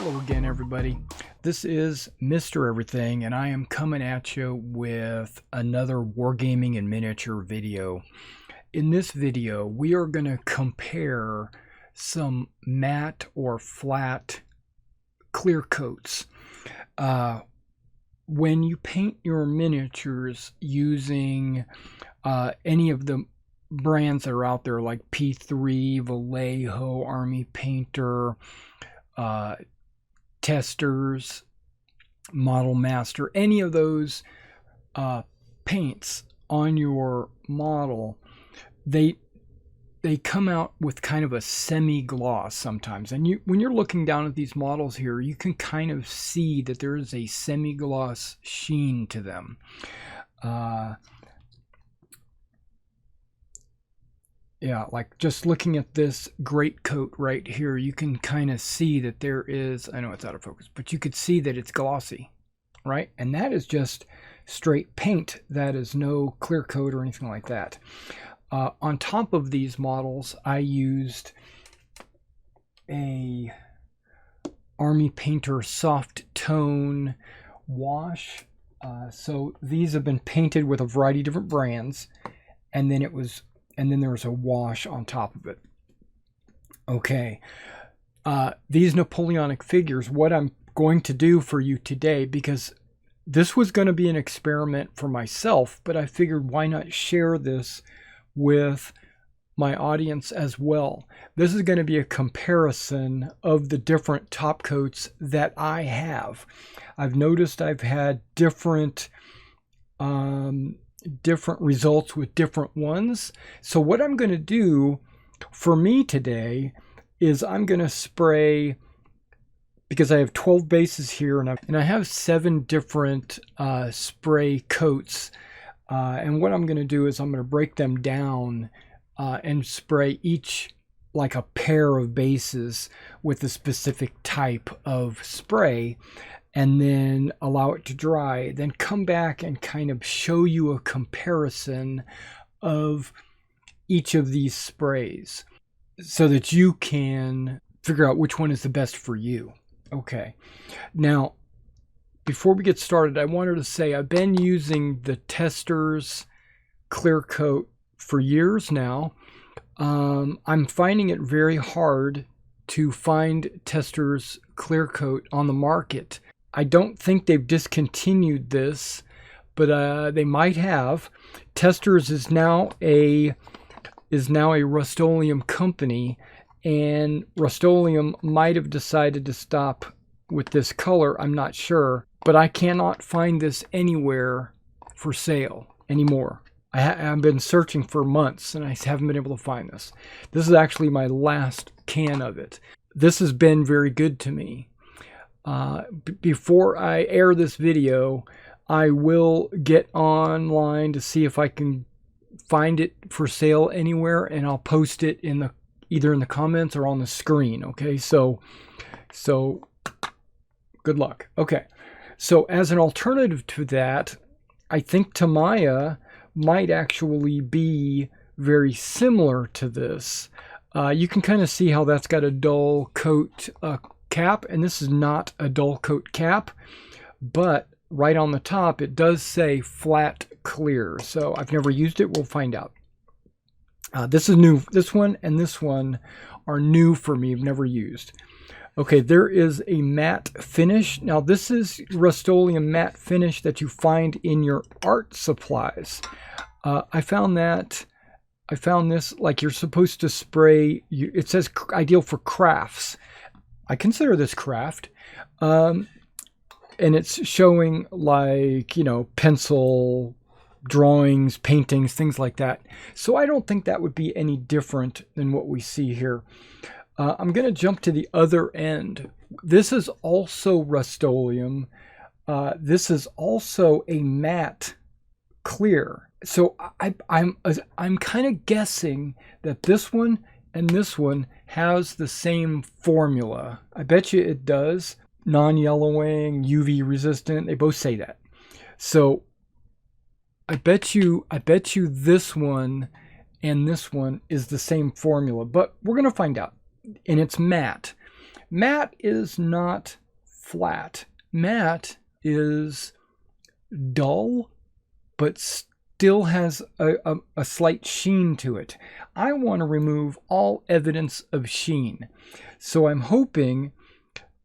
Hello again, everybody. This is Mr. Everything, and I am coming at you with another Wargaming and miniature video. In this video, we are going to compare some matte or flat clear coats. When you paint your miniatures using any of the brands that are out there like P3, Vallejo, Army Painter, Testers, Model Master, any of those paints on your model, they come out with kind of a semi-gloss sometimes. And when you're looking down at these models here, you can kind of see that there is a semi-gloss sheen to them. Yeah, like just looking at this great coat right here, you can kind of see that there is, I know it's out of focus, but you could see that it's glossy, right? And that is just straight paint. That is no clear coat or anything like that. On top of these models, I used a Army Painter soft tone wash. So these have been painted with a variety of different brands, and then there was a wash on top of it. Okay, these Napoleonic figures, what I'm going to do for you today, because this was going to be an experiment for myself, but I figured why not share this with my audience as well. This is going to be a comparison of the different top coats that I have. I've noticed I've had different results with different ones. So what I'm going to do for me today is I'm going to spray, because I have 12 bases here and I have 7 different spray coats. And what I'm going to do is I'm going to break them down and spray each like a pair of bases with a specific type of spray, and then allow it to dry, then come back and kind of show you a comparison of each of these sprays so that you can figure out which one is the best for you. Okay, now before we get started, I wanted to say I've been using the Testers clear coat for years now. I'm finding it very hard to find Testers clear coat on the market. I don't think they've discontinued this, but they might have. Testers is now a Rust-Oleum company, and Rust-Oleum might have decided to stop with this color. I'm not sure, but I cannot find this anywhere for sale anymore. I've been searching for months and I haven't been able to find this. This is actually my last can of it. This has been very good to me. Before I air this video, I will get online to see if I can find it for sale anywhere, and I'll post it in either in the comments or on the screen. Okay, so good luck. Okay, so as an alternative to that, I think Tamiya might actually be very similar to this. You can kind of see how that's got a dull coat cap, and this is not a dull coat cap, but right on the top it does say flat clear. So I've never used it. We'll find out. This is new. This one and this one are new for me. I've never used. Okay, there is a matte finish. Now this is Rust-Oleum matte finish that you find in your art supplies. I found this, like, you're supposed to spray, it says ideal for crafts. I consider this craft, and it's showing, like, you know, pencil drawings, paintings, things like that. So I don't think that would be any different than what we see here. I'm going to jump to the other end. This is also Rust-Oleum. This is also a matte clear. So I'm kind of guessing that this one and this one has the same formula. I bet you it does. Non-yellowing, UV resistant, they both say that. So I bet you this one and this one is the same formula, but we're going to find out. And it's matte. Matte is not flat. Matte is dull, but still has a slight sheen to it. I want to remove all evidence of sheen. So I'm hoping,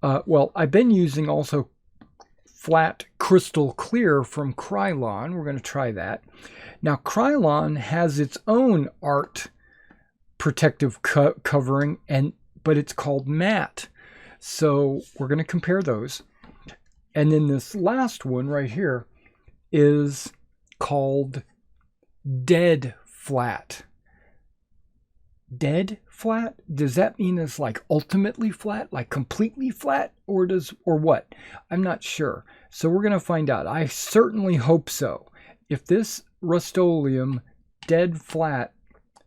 well, I've been using also flat crystal clear from Krylon. We're going to try that. Now, Krylon has its own art protective covering, but it's called matte. So we're going to compare those. And then this last one right here is called dead flat. Dead flat? Does that mean it's like ultimately flat, like completely flat, or what? I'm not sure. So we're going to find out. I certainly hope so. If this Rust-Oleum dead flat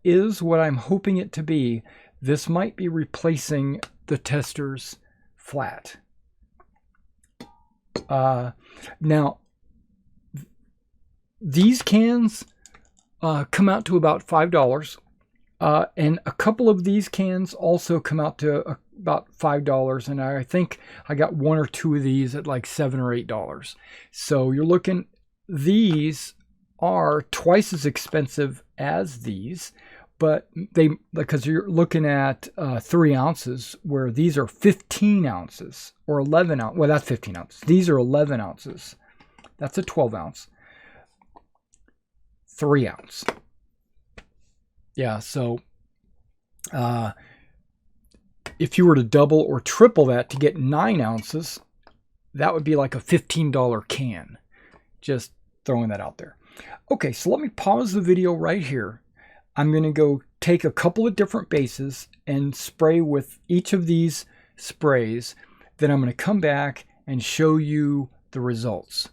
is what I'm hoping it to be, this might be replacing the Tester's flat. Now, these cans come out to about $5. And a couple of these cans also come out to about $5. And I think I got one or two of these at like $7 or $8. So you're looking, these are twice as expensive as these, but because you're looking at 3 ounces, where these are 15 ounces or 11 ounces. Well, that's 15 ounces. These are 11 ounces. That's a 12 ounce. 3 ounce. Yeah, so if you were to double or triple that to get 9 ounces, that would be like a $15 can. Just throwing that out there. Okay, so let me pause the video right here. I'm going to go take a couple of different bases and spray with each of these sprays. Then I'm going to come back and show you the results.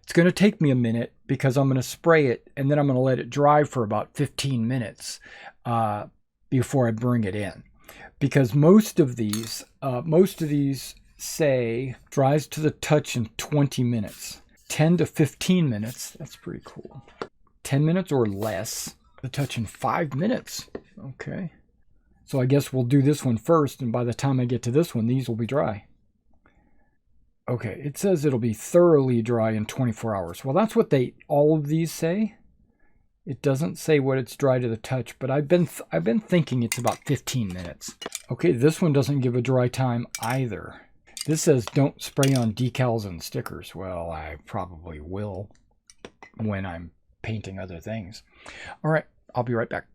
It's going to take me a minute because I'm going to spray it and then I'm going to let it dry for about 15 minutes before I bring it in. Because most of these say dries to the touch in 20 minutes. 10 to 15 minutes. That's pretty cool. 10 minutes or less. The touch in 5 minutes. Okay. So I guess we'll do this one first, and by the time I get to this one, these will be dry. Okay, it says it'll be thoroughly dry in 24 hours. Well, that's what all of these say. It doesn't say what it's dry to the touch, but I've been thinking it's about 15 minutes. Okay, this one doesn't give a dry time either. This says don't spray on decals and stickers. Well, I probably will when I'm painting other things. All right, I'll be right back.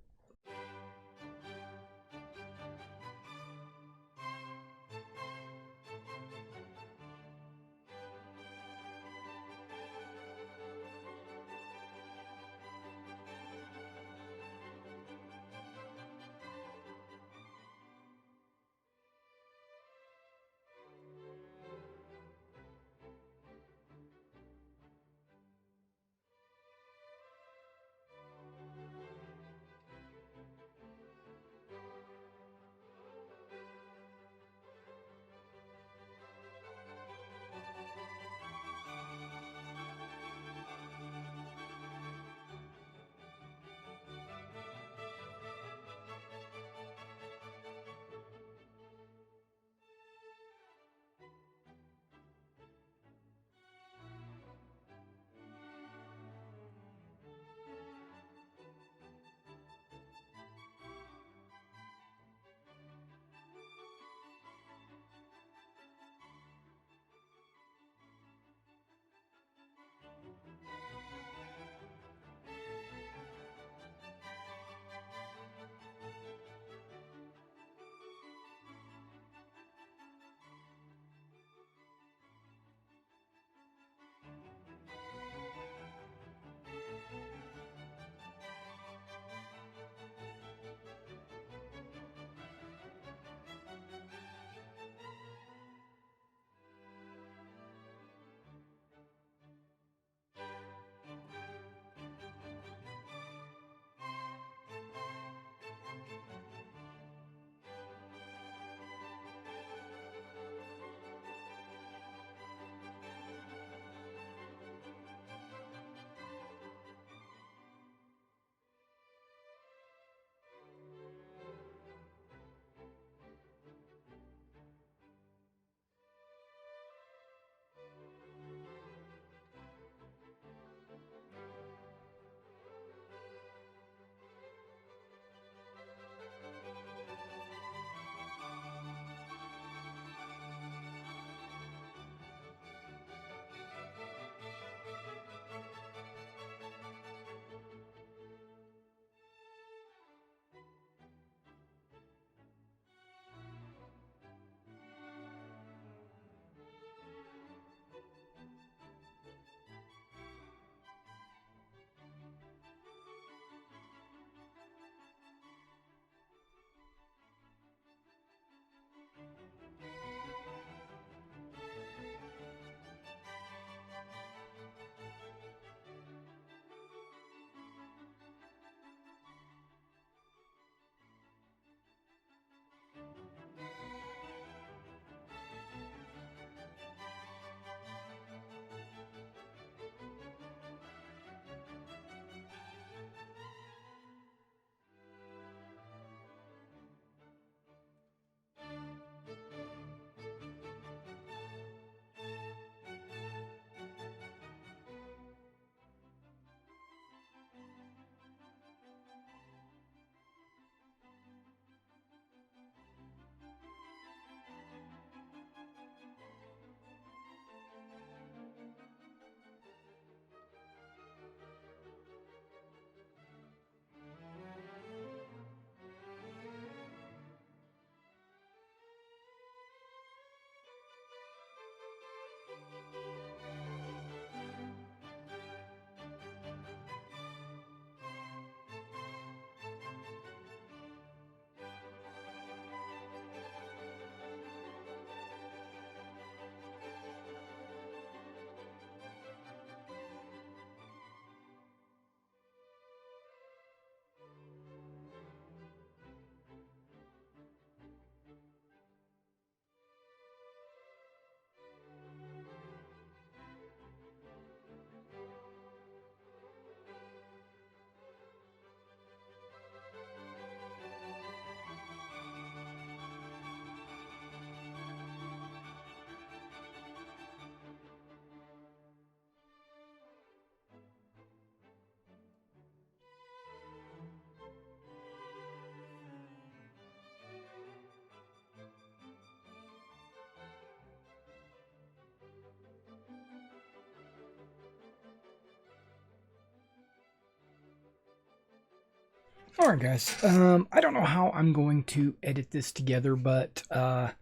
All right, guys. I don't know how I'm going to edit this together, but I've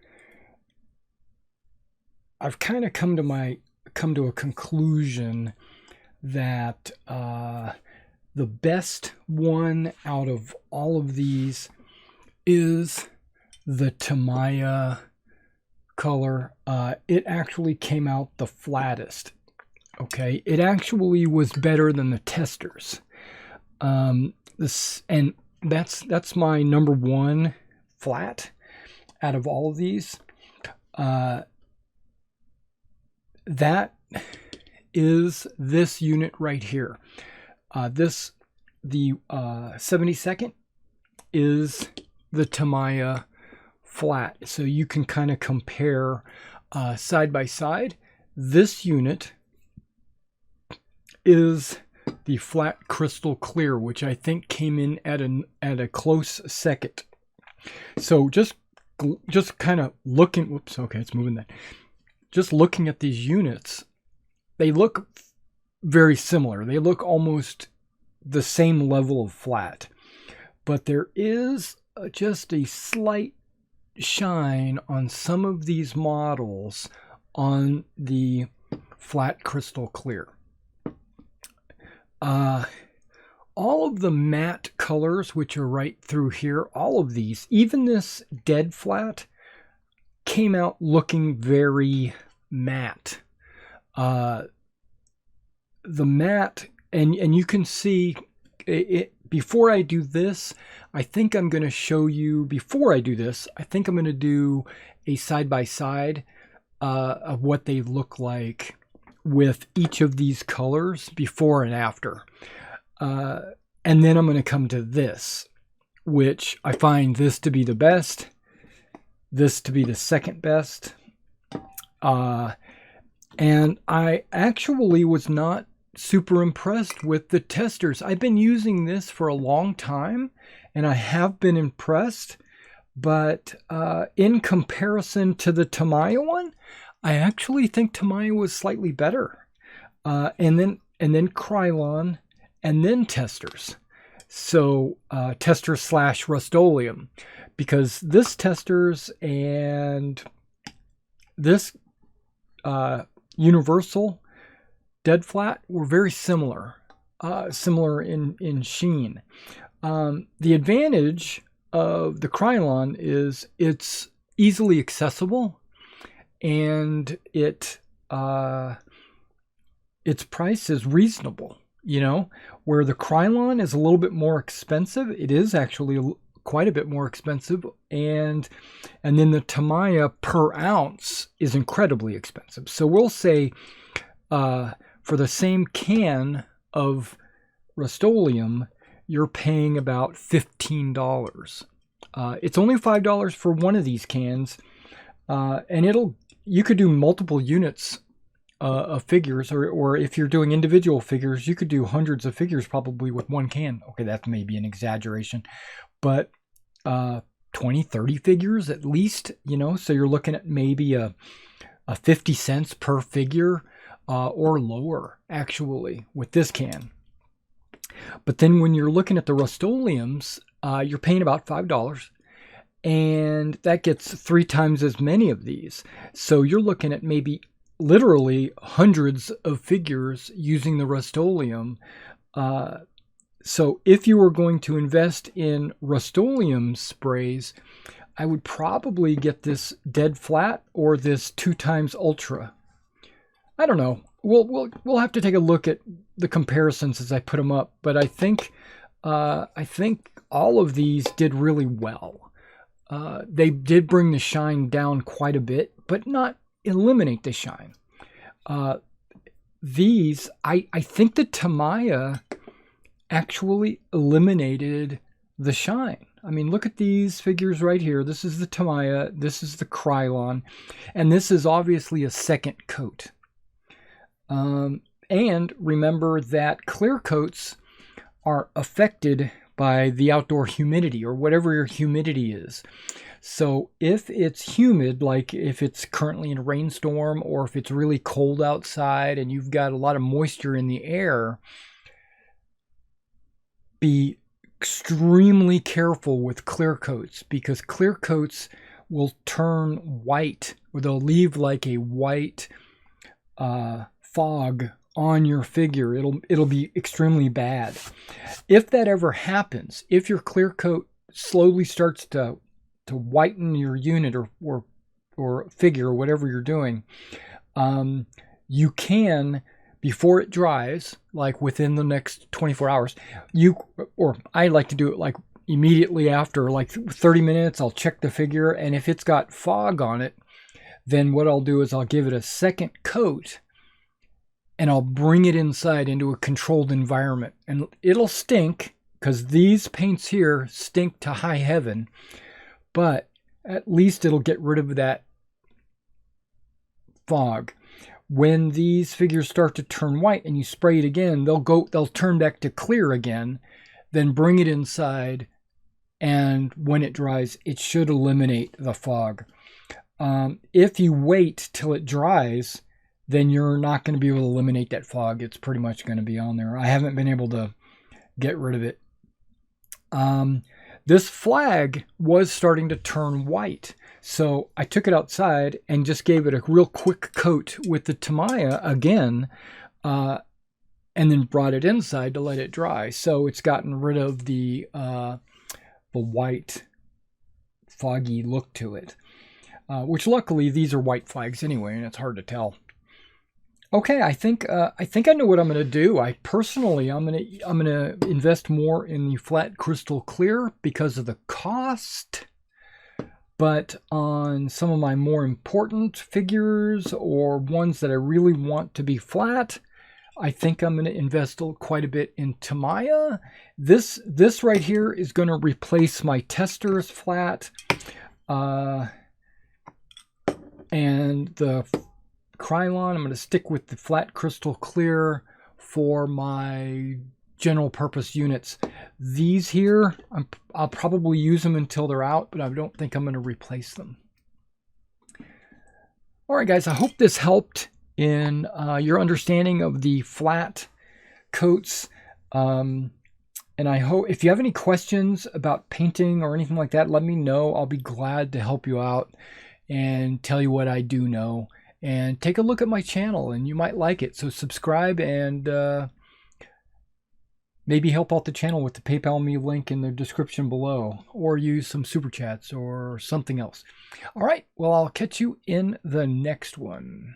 kind of come to a conclusion that the best one out of all of these is the Tamiya color. It actually came out the flattest. Okay, it actually was better than the testers. That's my number one flat out of all of these. That is this unit right here. The 72nd is the Tamiya flat. So you can kind of compare side by side. This unit is the flat crystal clear, which I think came in at a close second. So just kind of looking, whoops, okay, it's moving that. Just looking at these units, they look very similar. They look almost the same level of flat, but there is just a slight shine on some of these models on the flat crystal clear. All of the matte colors, which are right through here, all of these, even this dead flat, came out looking very matte. The matte, and you can see it before I do this. I think I'm going to show you, before I do this, I think I'm going to do a side-by-side of what they look like with each of these colors before and after. And then I'm going to come to this, which I find this to be the best, this to be the second best. And I actually was not super impressed with the testers. I've been using this for a long time, and I have been impressed. But in comparison to the Tamiya one, I actually think Tamiya was slightly better. And then Krylon, and then testers. So testers / Rust-Oleum, because this testers and this universal dead flat were very similar, similar in sheen. The advantage of the Krylon is it's easily accessible, and its price is reasonable. You know, where the Krylon is a little bit more expensive. It is actually quite a bit more expensive, and then the Tamiya per ounce is incredibly expensive. So we'll say for the same can of Rust-Oleum, you're paying about $15. It's only $5 for one of these cans, and you could do multiple units of figures, or if you're doing individual figures, you could do hundreds of figures probably with one can. Okay, that may be an exaggeration, but 20, 30 figures at least, you know, so you're looking at maybe a 50 cents per figure, or lower actually with this can. But then when you're looking at the Rust-Oleums, you're paying about $5, and that gets 3 times as many of these. So you're looking at maybe literally hundreds of figures using the Rust-Oleum. So if you were going to invest in Rust-Oleum sprays, I would probably get this dead flat or this 2x ultra. I don't know. We'll have to take a look at the comparisons as I put them up, but I think all of these did really well. They did bring the shine down quite a bit, but not eliminate the shine. These, I think the Tamiya actually eliminated the shine. I mean, look at these figures right here. This is the Tamiya, this is the Krylon, and this is obviously a second coat. And remember that clear coats are affected by the outdoor humidity, or whatever your humidity is. So if it's humid, like if it's currently in a rainstorm, or if it's really cold outside and you've got a lot of moisture in the air, be extremely careful with clear coats, because clear coats will turn white, or they'll leave like a white fog on your figure. It'll be extremely bad. If that ever happens, if your clear coat slowly starts to whiten your unit or figure or whatever you're doing, you can, before it dries, like within the next 24 hours, or I like to do it like immediately after, like 30 minutes, I'll check the figure, and if it's got fog on it, then what I'll do is I'll give it a second coat, and I'll bring it inside into a controlled environment. And it'll stink, because these paints here stink to high heaven, but at least it'll get rid of that fog. When these figures start to turn white and you spray it again, they'll turn back to clear again. Then bring it inside, and when it dries, it should eliminate the fog. If you wait till it dries, then you're not going to be able to eliminate that fog. It's pretty much going to be on there. I haven't been able to get rid of it. This flag was starting to turn white, so I took it outside and just gave it a real quick coat with the Tamiya again, and then brought it inside to let it dry. So it's gotten rid of the white, foggy look to it. Which luckily these are white flags anyway, and it's hard to tell. Okay, I think I know what I'm going to do. I'm going to invest more in the flat crystal clear because of the cost. But on some of my more important figures, or ones that I really want to be flat, I think I'm going to invest quite a bit in Tamiya. This right here is going to replace my Testors flat, and the Krylon. I'm going to stick with the flat crystal clear for my general purpose units. These here, I'll probably use them until they're out, but I don't think I'm going to replace them. All right, guys, I hope this helped in your understanding of the flat coats. And I hope if you have any questions about painting or anything like that, let me know. I'll be glad to help you out and tell you what I do know. And take a look at my channel, and you might like it. So subscribe, and maybe help out the channel with the PayPal me link in the description below, or use some super chats or something else. All right, well, I'll catch you in the next one.